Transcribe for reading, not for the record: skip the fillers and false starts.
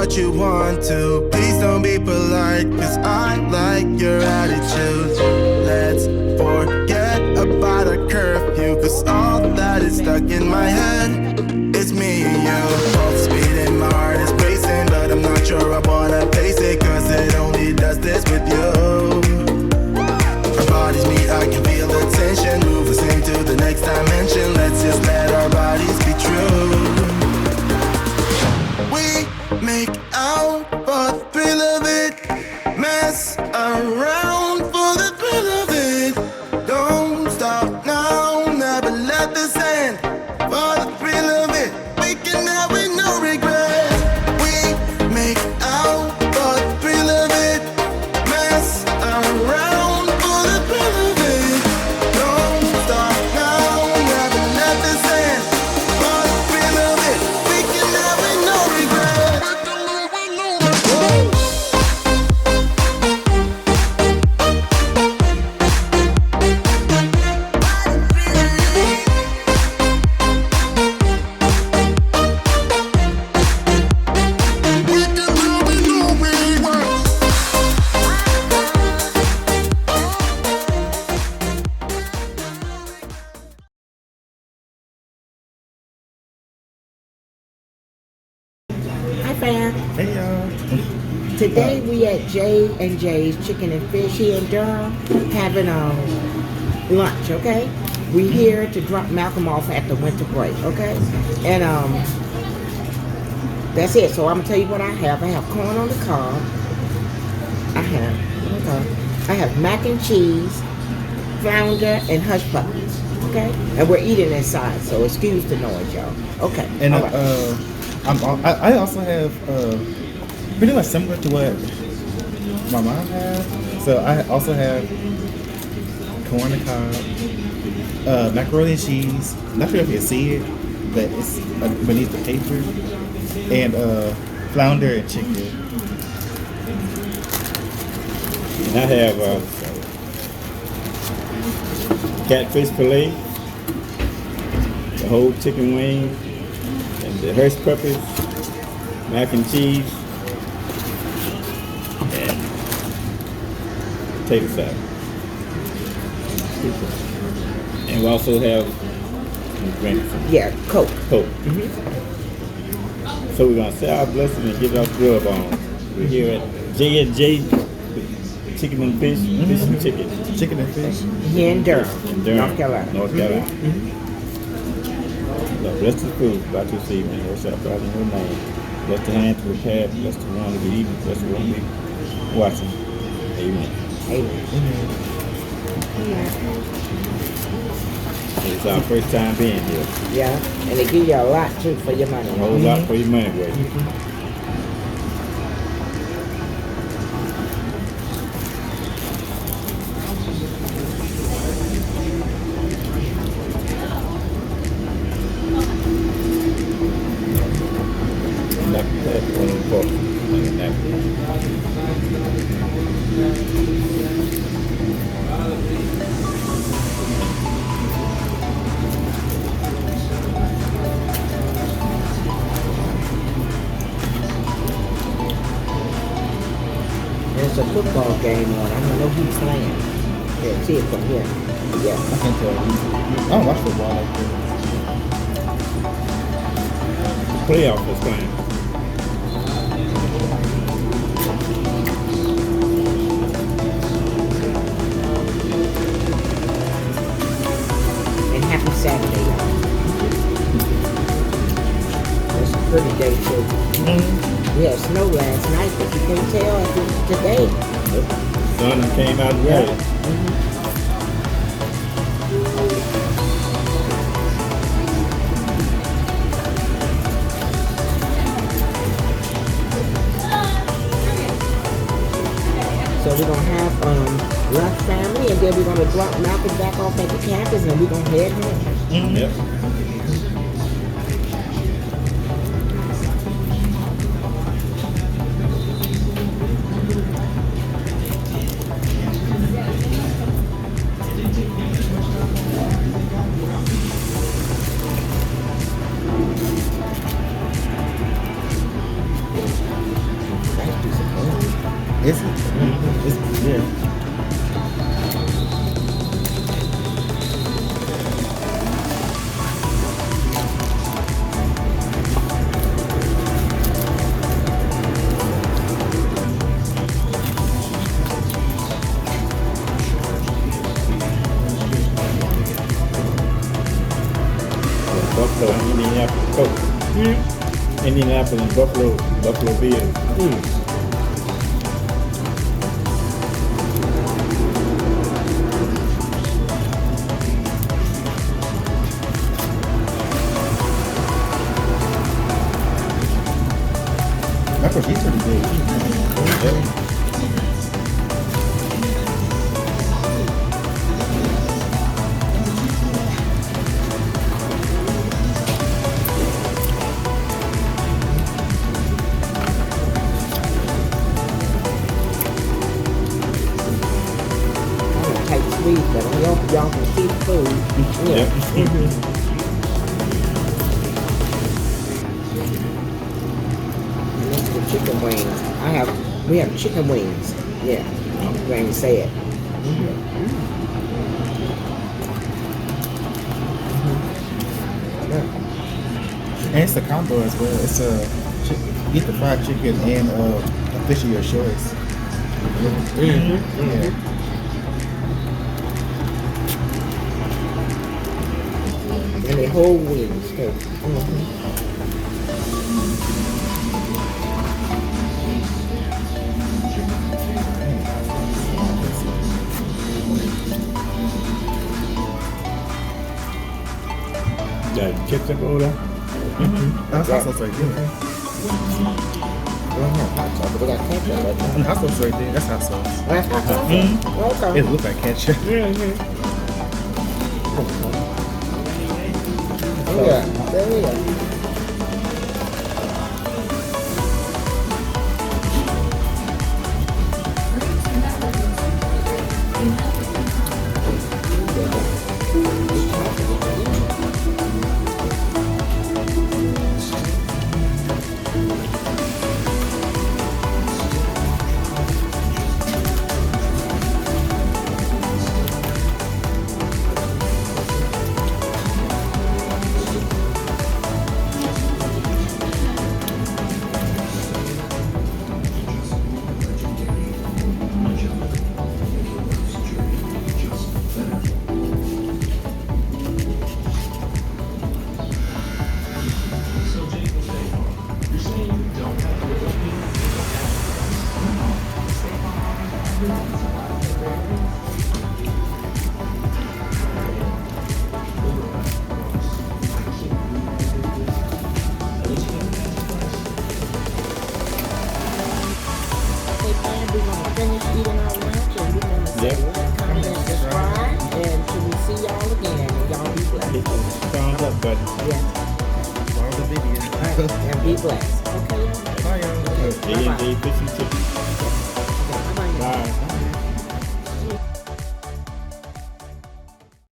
what you want to. Please don't be polite, cause I like your attitude. Let's forget about a curfew, cause all that is stuck in my head is me and you. Both speeding, my heart is racing, but I'm not sure I wanna face it, cause it only does this with you. Our bodies meet, I can feel the tension. Move us into the next dimension. Let's just let our bodies be true. We make out for the thrill of it, mess around for the thrill of it. Don't stop now, never let this end. For the thrill of it, we can have it, no regrets. We make out for the thrill of it, mess around for the thrill of it. Don't stop now, never let this end. For the thrill of it, we can have it, no regrets. Hi fam. Hey y'all. Today we at J and J's Chicken and Fish here in Durham having lunch, okay? We here to drop Malcolm off at the winter break, okay? And that's it. So I'm gonna tell you what I have. I have corn on the cob. I have mac and cheese, flounder, and hush puppies. Okay? And we're eating inside, so excuse the noise, y'all. Okay. And all right. I also have pretty much similar to what my mom has. So I also have corn on the cob, macaroni and cheese. Not sure if you can see it, but it's beneath the paper. And flounder and chicken. And I have catfish fillet, the whole chicken wing, and the hush puppies, mac and cheese, and potato salad. And we also have some drinks. Yeah, Coke. Coke. So we're gonna say our blessing and get our grub on. We're here at J&J Chicken and Fish, Fish and Chicken. Chicken and fish. Here in Durham, Durham, North Carolina. North Carolina. Lord, bless the food about this evening. Bless our Father in your name. Bless the hand to prepare. Bless the one to be eating. Bless the one to be watching. Amen. It's our first time being here. Yeah, and they give you a lot too for your money. A whole lot for your money, boy. There's a football game on. I don't know who's playing. Yeah, see it from here. Yeah. I can't tell you. I don't watch football like that. Playoff is playing. And happy Saturday, y'all. It's a pretty day too. We had snow last night, but you can't tell after today. Sun came out today. So we're gonna have lunch family, and then we're gonna drop Malcolm back off at the campus, and we're gonna head home. Yep. Indianapolis and Buffalo Bills. That's what he's pretty good. Yep. Take sweet, but y'all can keep food. Yep. And that's the chicken wings. We have chicken wings. Yeah. You ain't say it. And it's a combo as well. It's a you get the fried chicken and a fish of your choice. Yeah. And the whole wings too. Got ketchup over there. That's hot sauce right there. We don't have hot sauce, but we got ketchup right now. Hot sauce right there. That's hot sauce. That's hot sauce? Okay. It looks like ketchup. Yeah. There we go. We're gonna finish eating our lunch and we're gonna say comment, subscribe, and till we see y'all again. And y'all be blessed. Hit the thumbs up button. Yeah. Follow the video. And be blessed. Okay. Bye, y'all. J&J Fish and Chicken. Bye bye. Bye.